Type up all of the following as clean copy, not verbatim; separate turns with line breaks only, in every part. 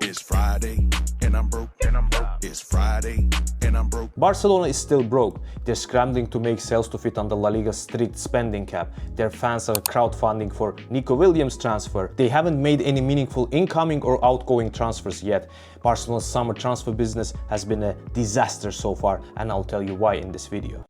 It's Friday, and I'm broke, It's Friday, and I'm broke.
Barcelona is still broke. They're scrambling to make sales to fit under La Liga's strict spending cap. Their fans are crowdfunding for Nico Williams' transfer. They haven't made any meaningful incoming or outgoing transfers yet. Barcelona's summer transfer business has been a disaster so far, and I'll tell you why in this video.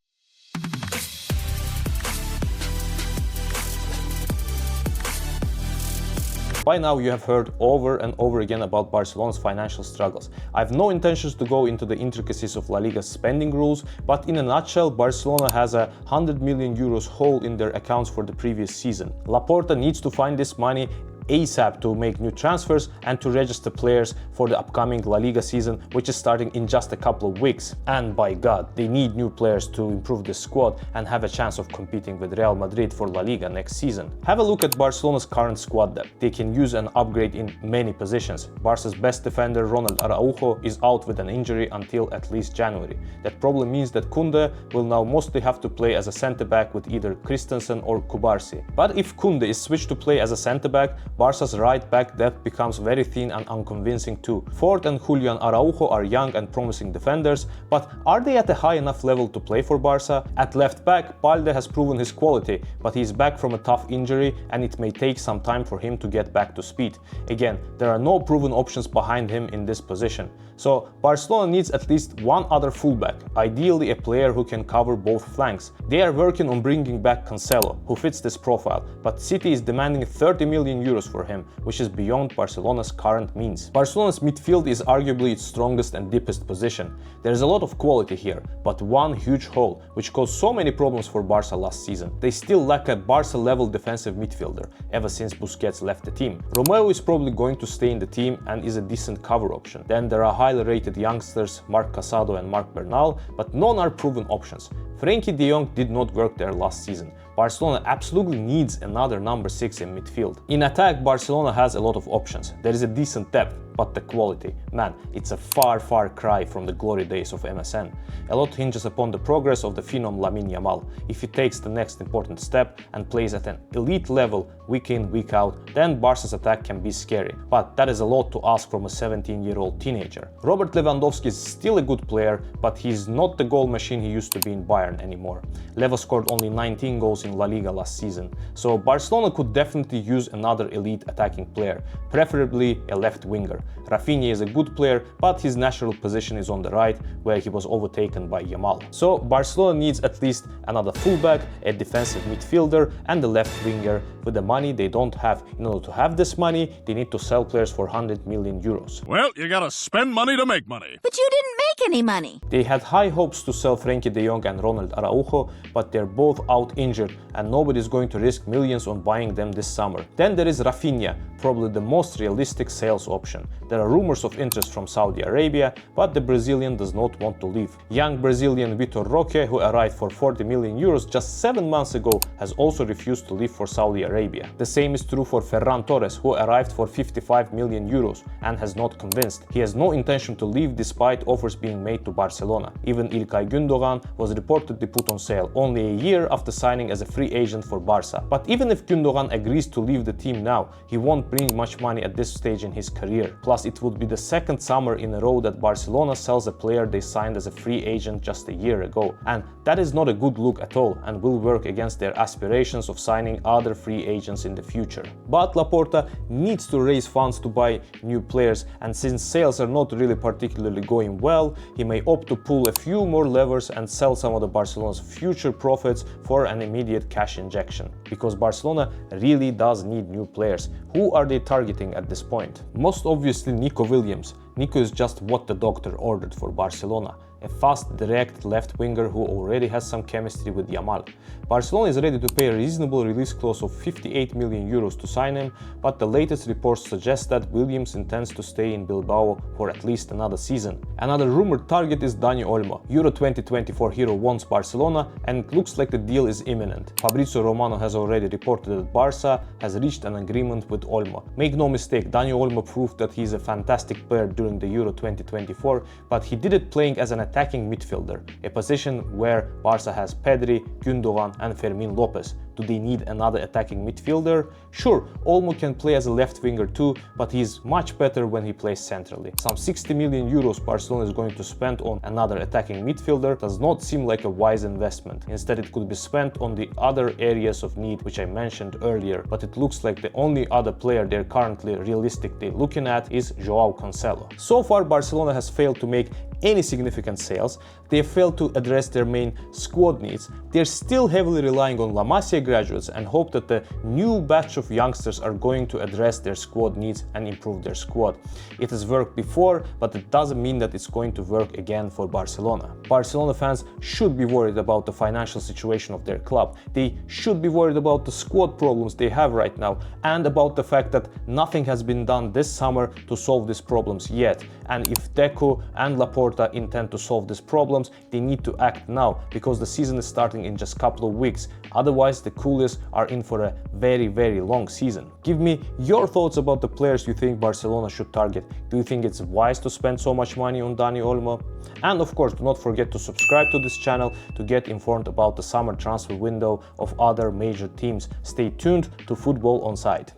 By now you have heard over and over again about Barcelona's financial struggles. I have no intentions to go into the intricacies of La Liga's spending rules, but in a nutshell, Barcelona has a 100 million euros hole in their accounts for the previous season. Laporta needs to find this money ASAP to make new transfers and to register players for the upcoming La Liga season, which is starting in just a couple of weeks. And by God, they need new players to improve the squad and have a chance of competing with Real Madrid for La Liga next season. Have a look at Barcelona's current squad depth. They can use an upgrade in many positions. Barca's best defender Ronald Araujo is out with an injury until at least January. That probably means that Koundé will now mostly have to play as a centre-back with either Christensen or Cubarsí. But if Koundé is switched to play as a centre-back, Barca's right-back depth becomes very thin and unconvincing too. Ford and Julian Araujo are young and promising defenders, but are they at a high enough level to play for Barca? At left-back, Balde has proven his quality, but he's back from a tough injury and it may take some time for him to get back to speed. Again, there are no proven options behind him in this position. So Barcelona needs at least one other fullback, ideally a player who can cover both flanks. They are working on bringing back Cancelo, who fits this profile, but City is demanding 30 million euros for him, which is beyond Barcelona's current means. Barcelona's midfield is arguably its strongest and deepest position. There is a lot of quality here, but one huge hole, which caused so many problems for Barca last season. They still lack a Barca-level defensive midfielder, ever since Busquets left the team. Romeo is probably going to stay in the team and is a decent cover option. Then there are highly rated youngsters Marc Casado and Marc Bernal, but none are proven options. Frenkie de Jong did not work there last season. Barcelona absolutely needs another number 6 in midfield. In attack, Barcelona has a lot of options. There is a decent depth, but the quality, man, it's a far cry from the glory days of MSN. A lot hinges upon the progress of the phenom Lamine Yamal. If he takes the next important step and plays at an elite level week in, week out, then Barca's attack can be scary. But that is a lot to ask from a 17-year-old teenager. Robert Lewandowski is still a good player, but he's not the goal machine he used to be in Bayern anymore. Lewa scored only 19 goals in La Liga last season, so Barcelona could definitely use another elite attacking player, preferably a left winger. Rafinha is a good player, but his natural position is on the right, where he was overtaken by Yamal. So Barcelona needs at least another fullback, a defensive midfielder, and a left winger with the money they don't have. In order to have this money, they need to sell players for 100 million euros.
Well, you gotta spend money to make money.
But you didn't make any money.
They had high hopes to sell Frenkie de Jong and Ronald Araujo, but they're both out injured and nobody's going to risk millions on buying them this summer. Then there is Rafinha, probably the most realistic sales option. There are rumors of interest from Saudi Arabia, but the Brazilian does not want to leave. Young Brazilian Vitor Roque, who arrived for 40 million euros just 7 months ago, has also refused to leave for Saudi Arabia. The same is true for Ferran Torres, who arrived for 55 million euros and has not convinced. He has no intention to leave despite offers being made to Barcelona. Even İlkay Gündoğan was reportedly put on sale only a year after signing as a free agent for Barca. But even if Gündoğan agrees to leave the team now, he won't bring much money at this stage in his career. Plus, it would be the second summer in a row that Barcelona sells a player they signed as a free agent just a year ago. And that is not a good look at all and will work against their aspirations of signing other free agents in the future. But Laporta needs to raise funds to buy new players, and since sales are not really particularly going well, he may opt to pull a few more levers and sell some of the Barcelona's future profits for an immediate cash injection. Because Barcelona really does need new players. Who are they targeting at this point? Most obviously Nico Williams. Nico is just what the doctor ordered for Barcelona. A fast, direct left winger who already has some chemistry with Yamal. Barcelona is ready to pay a reasonable release clause of 58 million euros to sign him, but the latest reports suggest that Williams intends to stay in Bilbao for at least another season. Another rumored target is Dani Olmo. Euro 2024 hero wants Barcelona, and it looks like the deal is imminent. Fabrizio Romano has already reported that Barca has reached an agreement with Olmo. Make no mistake, Dani Olmo proved that he is a fantastic player during the Euro 2024, but he did it playing as an attacking midfielder, a position where Barca has Pedri, Gündoğan and Fermin Lopez. do they need another attacking midfielder? Sure, Olmo can play as a left winger too, but he's much better when he plays centrally. Some 60 million euros Barcelona is going to spend on another attacking midfielder does not seem like a wise investment. Instead, it could be spent on the other areas of need which I mentioned earlier, but it looks like the only other player they're currently realistically looking at is Joao Cancelo. So far, Barcelona has failed to make any significant sales. They have failed to address their main squad needs. They're still heavily relying on La Masia graduates and hope that the new batch of youngsters are going to address their squad needs and improve their squad. It has worked before, but it doesn't mean that it's going to work again for Barcelona. Barcelona fans should be worried about the financial situation of their club. They should be worried about the squad problems they have right now and about the fact that nothing has been done this summer to solve these problems yet. And if Deco and Laporta intend to solve these problems, they need to act now because the season is starting in just a couple of weeks. Otherwise, the Coolies are in for a very, very long season. Give me your thoughts about the players you think Barcelona should target. Do you think it's wise to spend so much money on Dani Olmo? And of course, do not forget to subscribe to this channel to get informed about the summer transfer window of other major teams. Stay tuned to Football On Side.